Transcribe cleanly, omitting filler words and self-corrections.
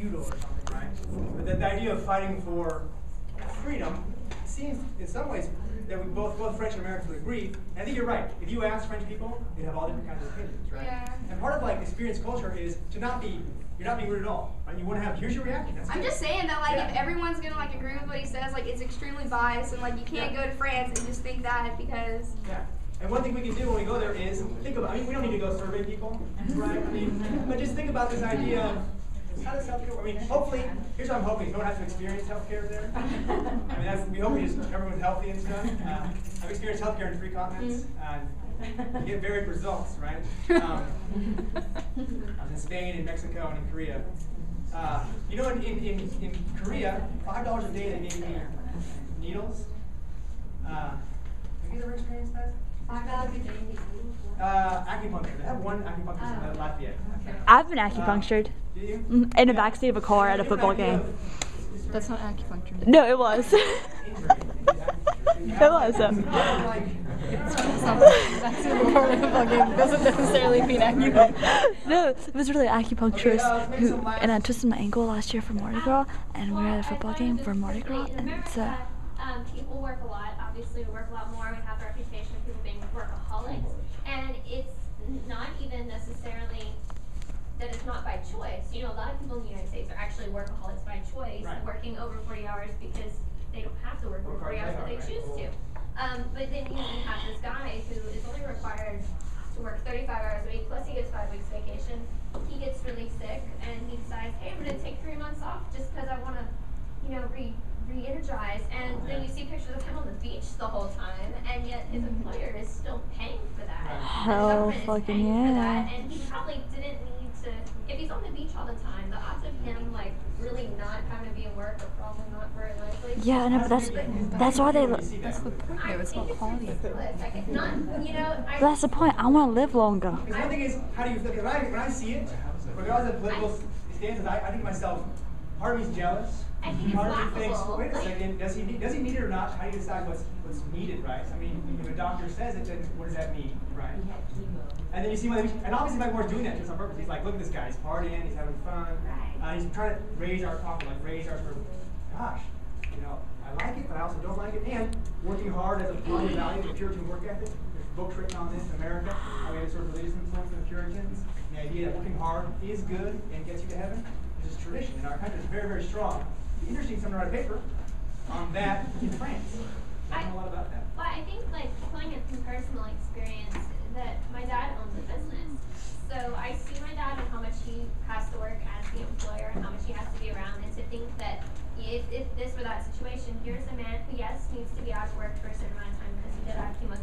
feudal or something, right? But the idea of fighting for freedom seems, in some ways, that we both French and Americans would agree. And I think you're right. If you ask French people, they'd have all different kinds of opinions, right? Yeah. And part of like experience culture is to not be, you're not being rude at all, right? You want to have, here's your reaction. That's I'm good. just saying that, like, if everyone's gonna like agree with what he says, like, it's extremely biased, and like, you can't go to France and just think that because. Yeah. And one thing we can do when we go there is think about. I mean, we don't need to go survey people, right? I mean, but just think about this idea of how does healthcare work? I mean, hopefully, here's what I'm hoping: no one has to experience healthcare there. I mean, we hope everyone's healthy and stuff. I've experienced healthcare in 3 continents. You get varied results, right? I was in Spain, in Mexico, and in Korea. You know, in Korea, $5 a day they gave me needles. Have you ever experienced that? Acupuncture. They have one acupuncturist in Latvia. I've been acupunctured. Do you? In the backseat of a car at a football game. That's not acupuncture. No, it was. It was. It doesn't necessarily mean acupuncture. No, it was really an acupuncturist who, and I twisted my ankle last year for Mardi Gras, and we were at a football game for Mardi Gras, and so. People work a lot. Obviously, we work a lot more. We have the reputation of people being workaholics, and it's not even necessarily that it's not by choice. You know, a lot of people in the United States are actually workaholics by choice, working over 40 hours because they don't have to work over 40 hours, but they choose to. But then you have this guy who is only required to work 35 hours a week, plus he gets 5 weeks vacation. He gets really sick, and he decides, hey, I'm going to take 3 months off just because I want to, you know, re-energize. And then you see pictures of him on the beach the whole time, and yet his employer is still paying for that. Hell fucking yeah. And he probably didn't need to, if he's on the beach all the time, the odds of him like really not having to be at work are probably not very likely. Yeah, no, but that's why they. That's the point though, it's about quality of life. That's the point. I want to live longer. Because one thing is, how do you feel? Because when I see it, regardless of political stances, I think to myself, part of me's jealous. Part of me thinks, wait a second, does he need it or not? How do you decide what's needed, right? I mean, if a doctor says it, then what does that mean, right? And then you see and obviously my boy's doing that just on purpose. He's like, look at this guy, he's partying, he's having fun. He's trying to raise our confidence, like raise our sort of, gosh, you know, I like it, but I also don't like it. And working hard as a part of the value of the Puritan work ethic. There's books written on this in America, how we have sort of religious influence in the Puritans. The idea that working hard is good and gets you to heaven. This is tradition in our country. It's very, very strong. It'd be interesting someone to write a paper on that in France. I know a lot about that. Well, I think like pulling it from personal experience that my dad owns a business. So I see my dad and how much he has to work as the employer and how much he has to be around, and to think that if this were that situation, here's a man who, yes, needs to be out of work for a certain amount of time because he did acupuncture